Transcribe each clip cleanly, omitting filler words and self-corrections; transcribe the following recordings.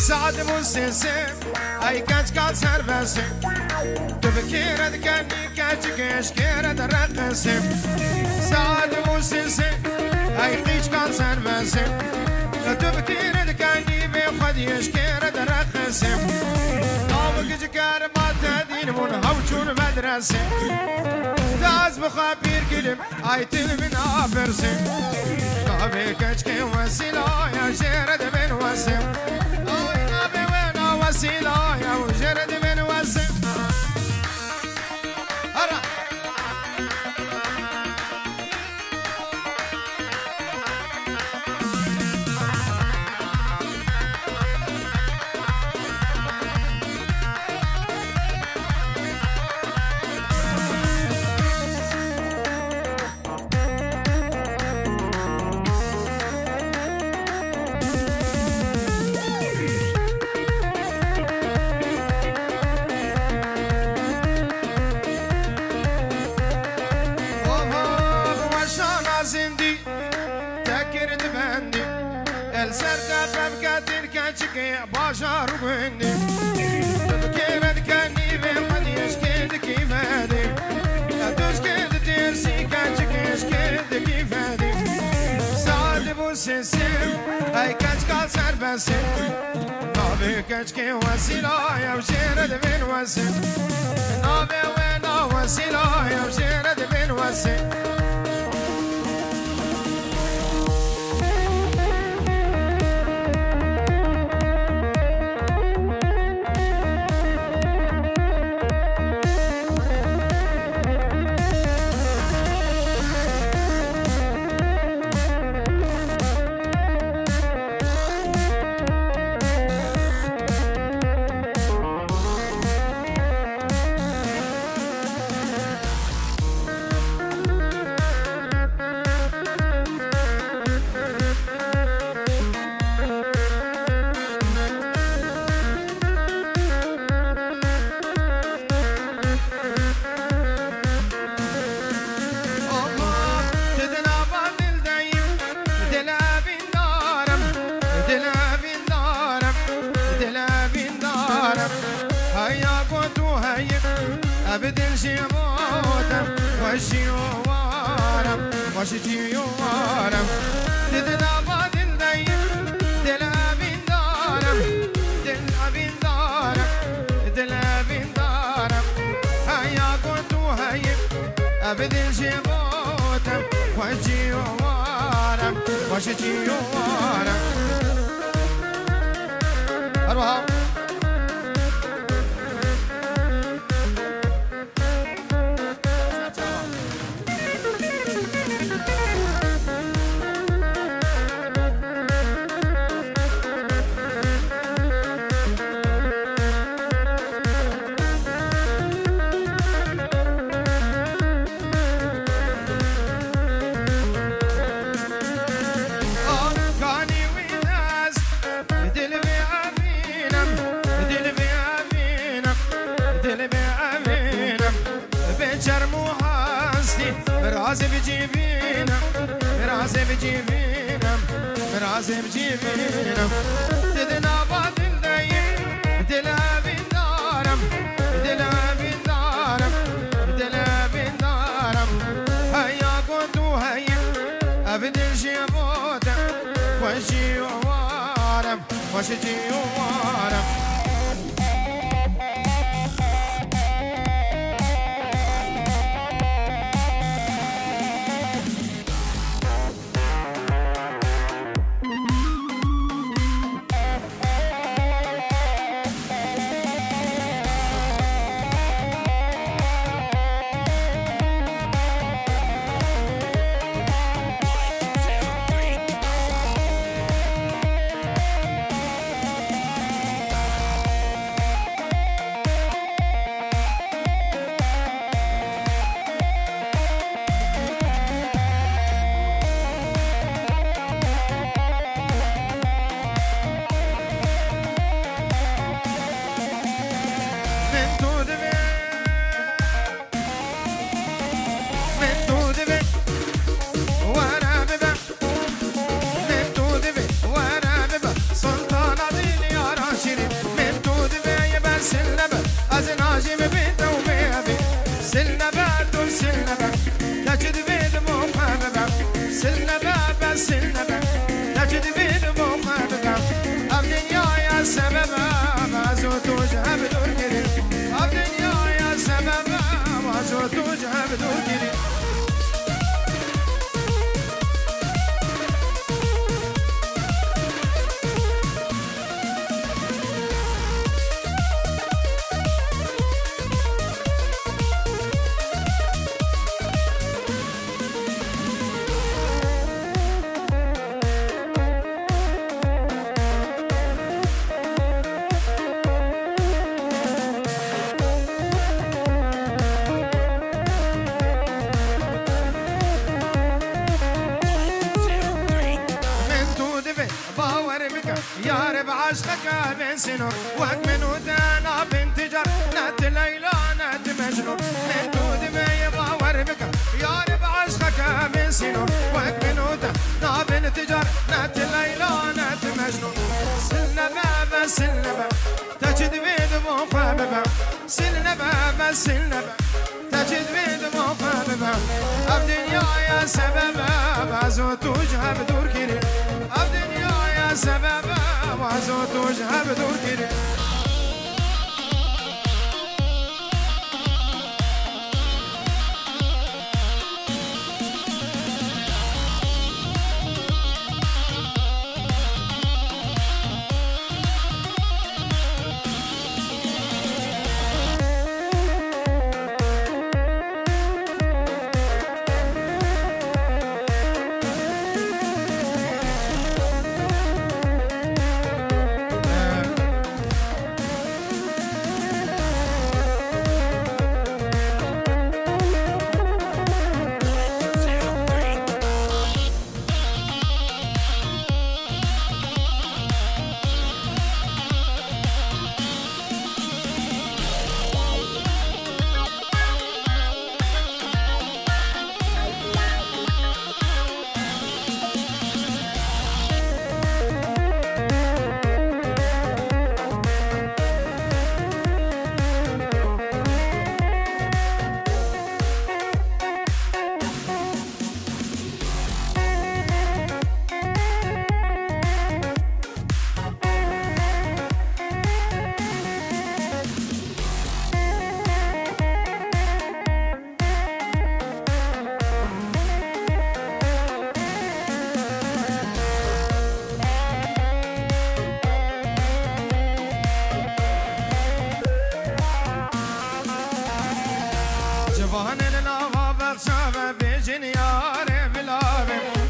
سعد مسلسل أي كاش كات سربسي تفكير ذكرني كاش كاش كير درقسي سعد مسلسل أي قيش كات سربسي تفكير ذكرني بخد يشكير درقسي طابق جكار ما تهدين من هوشون مدرسي داز بخابير كلم أي تلمن أفرسي طابق كاش وسيلة يا جيرد من وسيم وسيلة يا وجرد من وسم هرا باشار وبني تفكير ذكرني بقد يشكد كيفادي ادوس كد ترسي كاش كد كيفادي سعد بوسسم اي كاش كال سربسم نابي كاش كي وسيلة يا وشيرد من وسم نابي وينا وسيلة يا وشيرد من وسم أبدل شيوارم وشيوارم وشيوارم دلنا بدل دايم دلا بين دارم دلا بين دارم دلا بين دارم هيا كنت هيا أبدل شيوارم وشيوارم وشيوارم أروح مرازي بجيبينا مرازي بجيبينا مرازي بجيبينا ددنا بعد الدايم دلا بندارم دلا بندارم دلا بندارم هيا كنتو هيا أبدل شيبوتا وشي وارم وشي وارم يا رب عشقك بين سنون وأكمن ودانا بنت جر نت ليلى نت مجنون من دود ما يبغى وربك يا رب عشقك بين سنون وأكمن ودانا بنت جر نت ليلى نت مجنون سلنا بابا سلنا بابا تجد بيد مخاببا سلنا بابا سلنا بابا تجد بيد مخاببا الدنيا يا سببا بعزوت وجهها بدور كريم الدنيا يا سببا بعزوت وجهها بدور كريم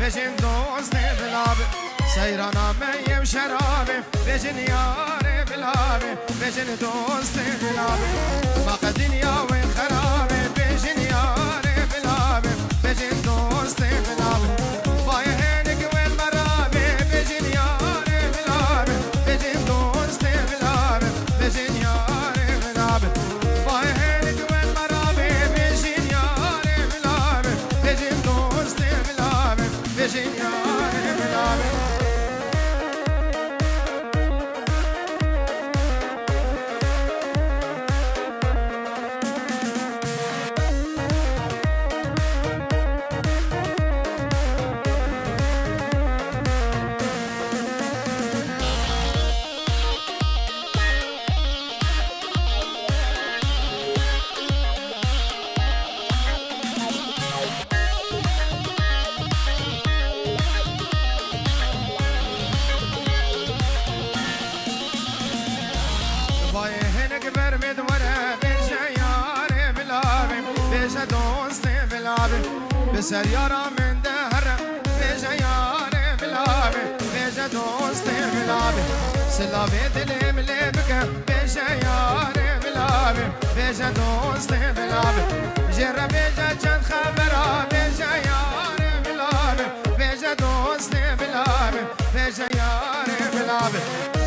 بجن دوست بلابه سيرانا ميم شرابه بجن يار بلابه بجن دوست بلابه باقى دنيا وخرابه بجن يار بلابه بجن دوست بلابه بايهنك وين مرابه بجن يار بلابه بجن دوست بلابه بجن يار بلابه بايهنك وين مرابه بجن يار بلابه بجن دوست بلابه بجن يار بلابه بسر يارا من دهر بيجا ياري بلابي بيجا دوستي بلابي سلابي دلي مليبك بيجا ياري بلابي بيجا دوستي بلابي جرى بيجا جن خبرا بيجا ياري بلابي بيجا دوستي بلابي بيجا ياري بلابي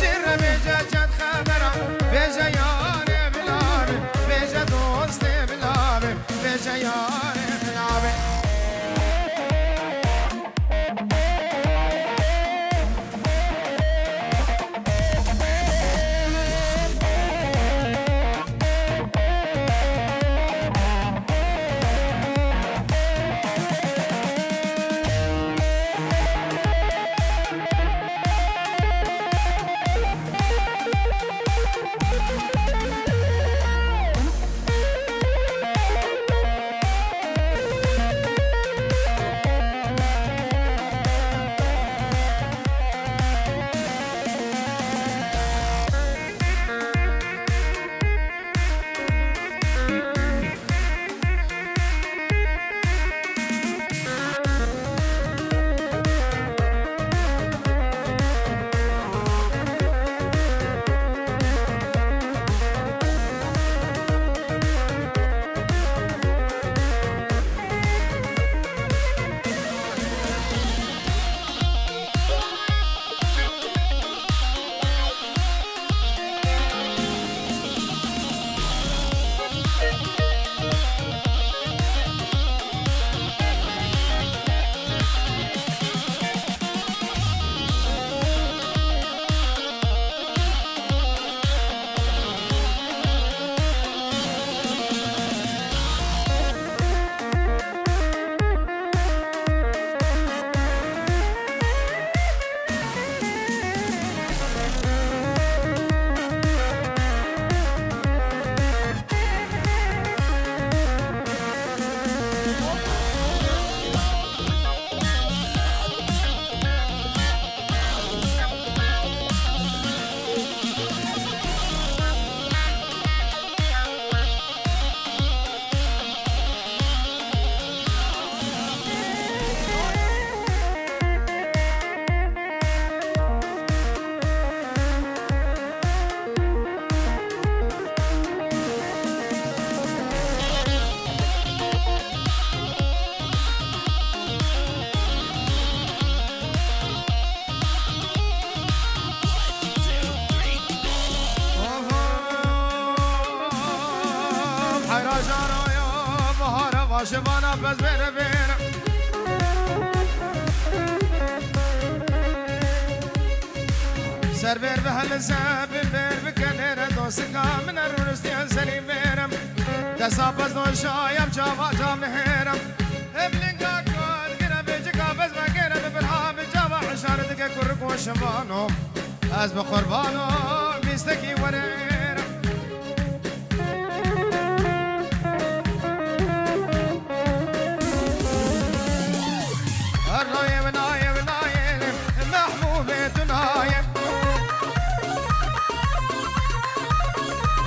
جرى بيجا جن خبرا بيجا ياري بلابي بيجا دوستي بلابي بيجا ياري بلابي شبانا بس بينا بينا سربير بهالزاب بير بكنيرة دوسكا من الرستيان سليم بيرم دسابز دون شايب جابا جام نهيرم ابلنقا كود كنا بيجيكا بس ما كنا ببرها بجابا عشاردك كركو شبانو از بقربانو بيستكي وريرم الرايم نايم نايم محبوبة نايم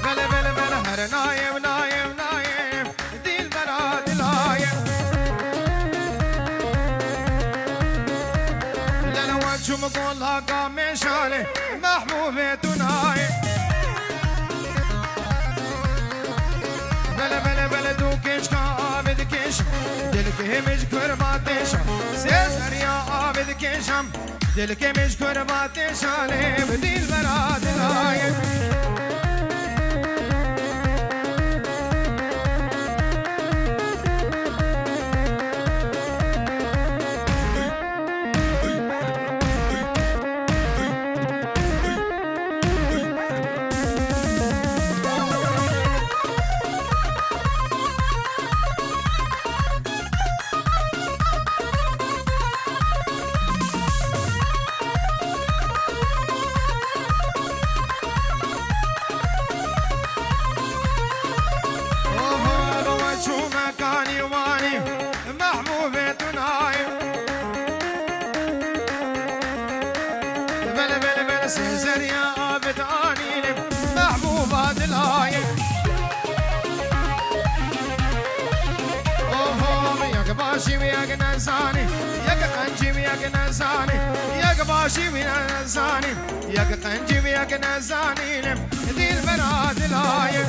بلا بلا بلا هر نايم نايم نايم دي البراد نايم لنا وجه مقول لها من شالي محبوبة نايم بلا بلا بلا دوكيش كابد كيش دلكي مش كرباتيش سيسر يا عابد كيشم دلكي مش كرباتيش علي بدي البراد نايم سيزر يا عابد اني محبوبات الهايم اوه يا قباشي ويا قنزاني يا قنجي ويا قنزاني يا قباشي ويا قنزاني يا قنجي ويا قنزاني دي البنات الهايم